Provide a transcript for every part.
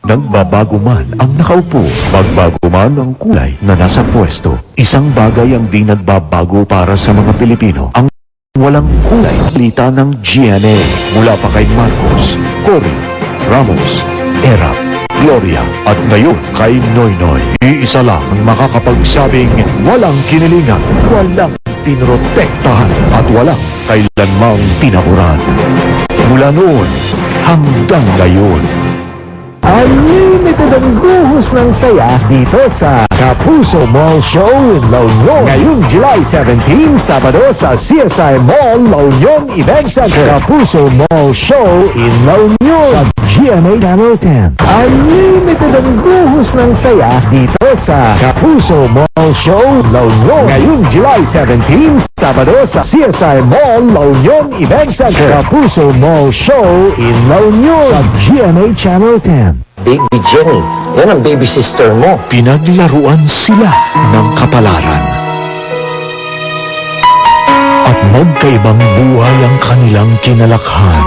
Nagbabago man ang nakaupo, magbago man ang kulay na nasa pwesto. Isang bagay ang di nagbabago para sa mga Pilipino, ang walang kulay. Balita ng GMA mula pa kay Marcos, Cory, Ramos, Erap, Gloria at ngayon kay Noynoy. Iisa lang ang makakapagsabing walang kinilingan, walang pinrotektahan at walang kailanmang pinaboran. Mula noon hanggang ngayon. Unlimited ang guhos ng saya dito sa Kapuso Mall Show in La Union. Ngayong July 17, Sabado sa CSI Mall, La Union Event Center. Kapuso Mall Show in La Union sa GMA Channel 10. Unlimited ang guhos ng saya dito sa Kapuso Mall Show, La Union. Ngayong July 17, Sabado sa CSI Mall, La Union Event Center. Kapuso Mall Show in La Union sa GMA Channel 10. Baby Jenny, yan ang baby sister mo. Pinaglaruan sila ng kapalaran. At magkaibang buhay ang kanilang kinalakhan.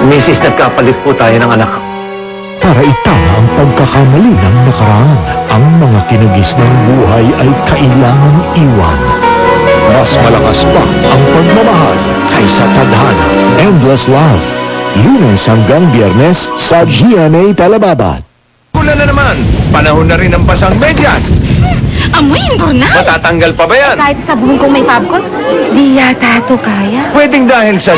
Mrs., nagkapalit po tayo ng anak. Para itama ang pagkakamali ng nakaraan, ang mga kinugis ng buhay ay kailangan iwan. Mas malakas pa ang pagmamahal kaysa tadhana. Endless Love. Lunes hanggang Biyernes sa GMA Talababat. Ulan na naman. Panahon na rin ng basang medyas. Amoy imbornal! Matatanggal pa ba yan? Kahit sa buhong kong may fabcot, di yata ito kaya. Pwedeng dahil sa...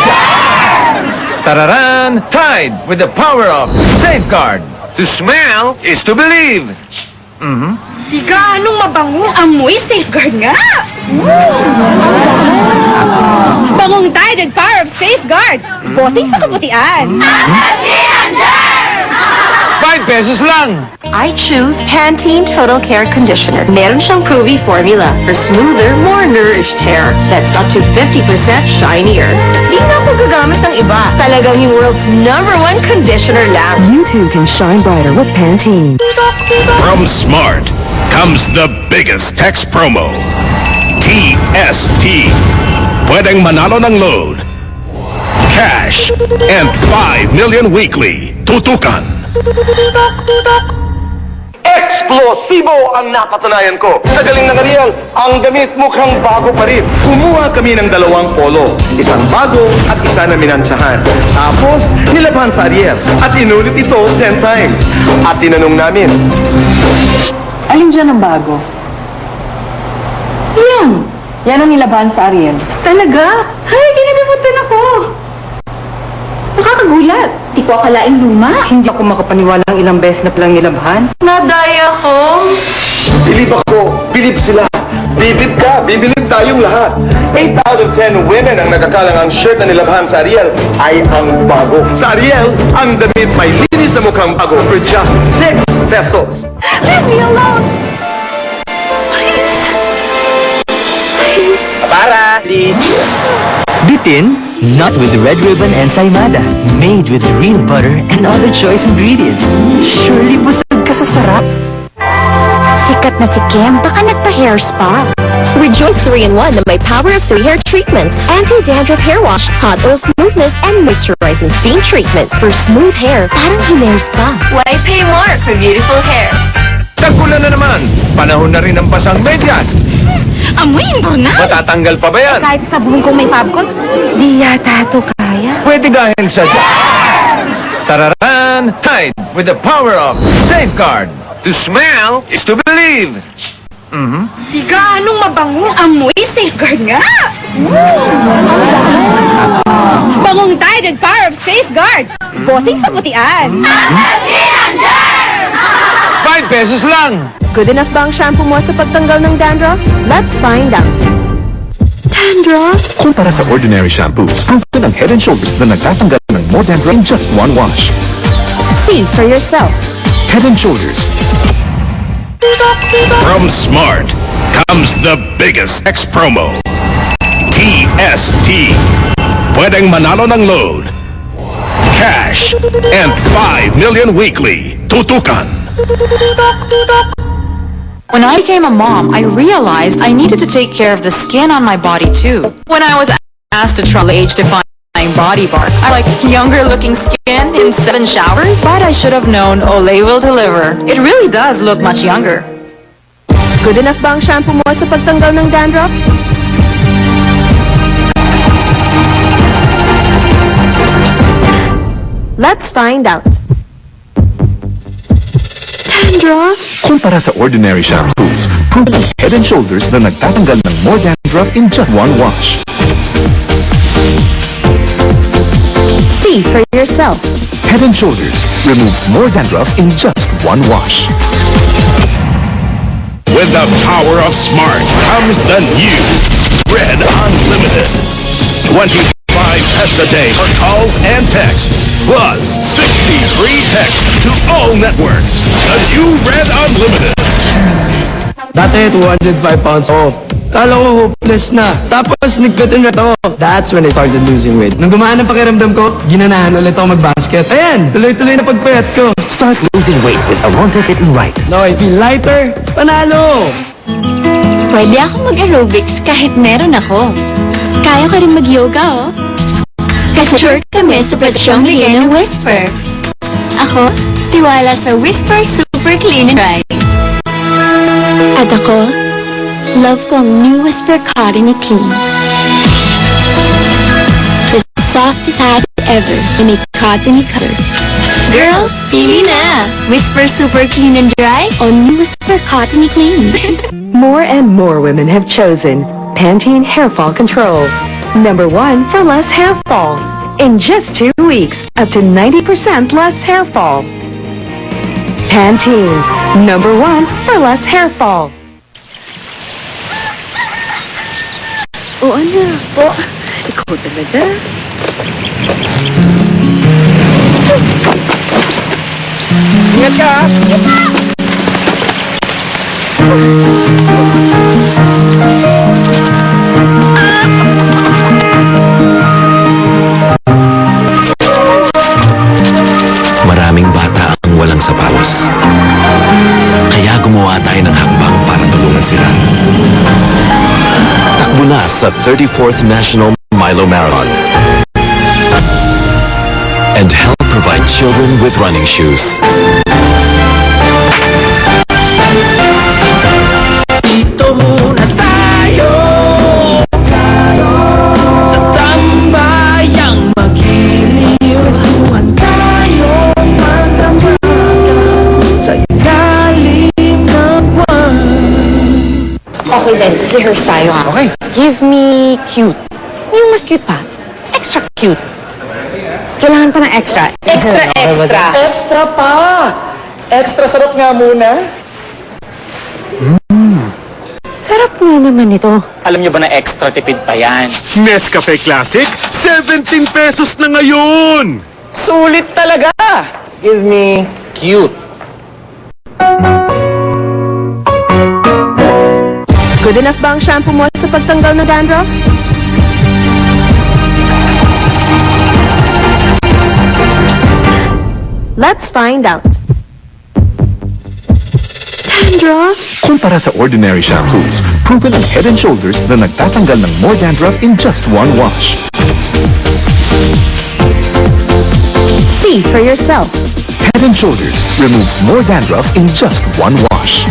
Tararan! Tide with the power of Safeguard. To smell is to believe. Di anong mabango. Amoy Safeguard nga! Bangong Tide and power of Safeguard. Bossing sa kabutian. 5 pesos lang! I choose Pantene Total Care Conditioner. Meron siyang Provy formula for smoother, more nourished hair that's up to 50% shinier. Di na ako gagamit ng iba. Talagang yung world's #1 conditioner lang. You too can shine brighter with Pantene. From Smart comes the biggest text promo. TST. Pwedeng manalo ng load, cash, and 5 million weekly. Tutukan. Eksplosibo ang napatunayan ko. Sa galing ng Ariel, ang damit mukhang bago pa rin. Kumuha kami ng 2 polo. Isang bago at isa na minansyahan. Tapos, nilabhan sa Ariel. At inulit ito 10 times. At tinanong namin, Alin dyan ang bago? Yan. Yan ang nilabhan sa Ariel. Talaga? Ay, kinalimutan ako. Nakakagulat. Di ko akalaing luma. Hindi ako makapaniwalang ilang beses na palang nilabhan. Nadaya ko. bilib ako, bilib sila. Bibib ka, bibilib tayong lahat. 8 out of 10 women ang nagakalang ang shirt na nilabhan sa Ariel ay ang bago. Sa Ariel, ang damit may linis sa mukhang bago for just 6 pesos. Leave me alone. Please. Please. Para, please. Bitin, not with red ribbon and saimada. Made with real butter and other choice ingredients. Surely busog ka sa sarap. Sikat na si Kim, baka nagpa-hair spa. Rejoice 3-in-1 na may power of 3 hair treatments. Anti-dandruff hair wash, hot oil smoothness, and moisturizing steam treatment. For smooth hair, parang hair spa. Why pay more for beautiful hair? Tag-ulan na naman. Panahon na rin ng basang medyas. Amoy imbornal! Matatanggal pa ba yan? Kahit sa buhong kong may fabcot, di yata ito kaya. Pwede dahil sa... Tararan! Tide with the power of Safeguard. To smell is to believe. Di anong mabango. Amoy Safeguard nga! Bangong Tide and power of Safeguard. Bossing sa butian. 5 pesos lang! Good enough ba ang shampoo mo sa pagtanggal ng dandruff? Let's find out. Dandruff? Kumpara sa ordinary shampoos, proven ang Head & Shoulders na nagtatanggal ng more dandruff in just 1 wash. See for yourself. Head & Shoulders. From Smart comes the biggest text promo. TST. Pwedeng manalo ng load, cash, and 5 million weekly. Tutukan. When I became a mom, I realized I needed to take care of the skin on my body too. When I was asked to try age-defying body bar. I like younger looking skin in 7 showers, but I should have known Olay will deliver. It really does look much younger. Good enough ba ang shampoo mo sa pagtanggal ng dandruff? Let's find out. Dandruff? Kumpara sa ordinary shampoos, proven Head and Shoulders na nagtatanggal ng more dandruff in just one wash. See for yourself. Head and Shoulders removes more dandruff in just one wash. With the power of smart comes the new Red Unlimited. 25 pesos a day for calls and texts, plus 60 free texts to all networks. The new Red Unlimited. Dati, 205 pounds off. Kala ko hopeless na. Tapos, nagpitin na to. That's when I started losing weight. Nung gumaan ang pakiramdam ko, ginanahan ulit ako mag-basket. Ayan, tuloy-tuloy na pagpayat ko. Start losing weight with Aronta Fit and Right. Now I feel lighter. Panalo! Pwede ako mag-aerobics kahit meron ako. Kaya ko rin mag-yoga, oh. Kasi sure kami sa produksyon bigay ng Whisper. Ako, tiwala sa Whisper Super Clean and Dry. At ako, love ko ang new Whisper Cotton Clean. The softest hat ever in a cottony color. Girls, pili na! Whisper Super Clean and Dry o new Whisper Cotton Clean. More and more women have chosen Pantene Hair Fall Control. #1 for less hair fall. In just 2 weeks, up to 90% less hair fall. Pantene, #1 for less hair fall. O anak po, ikaw talaga. Ingat ka! Maraming bata ang walang sapatos. Kaya gumawa tayo ng hakbang para tulungan sila. Takbo na sa 34th National Milo Marathon. And help provide children with running shoes. Dito muna tayo sa tambayang magiliw. Tuwan tayong magdambagan sa ilalim ng buwan. Okay then, rehearse tayo ha. Okay. Give me cute. Yung mas cute pa. Extra cute. Kailangan pa ng extra. Extra. Extra pa! Extra sarap nga muna. Sarap nga naman ito. Alam niyo ba na extra tipid pa yan? Nescafe Classic, 17 pesos na ngayon! Sulit talaga! Give me cute. Good enough ba ang shampoo mo sa pagtanggal ng dandruff? Let's find out. Dandruff? Kumpara sa ordinary shampoos, proven ang Head and Shoulders na nagtatanggal ng more dandruff in just one wash. See for yourself. Head and Shoulders removes more dandruff in just one wash.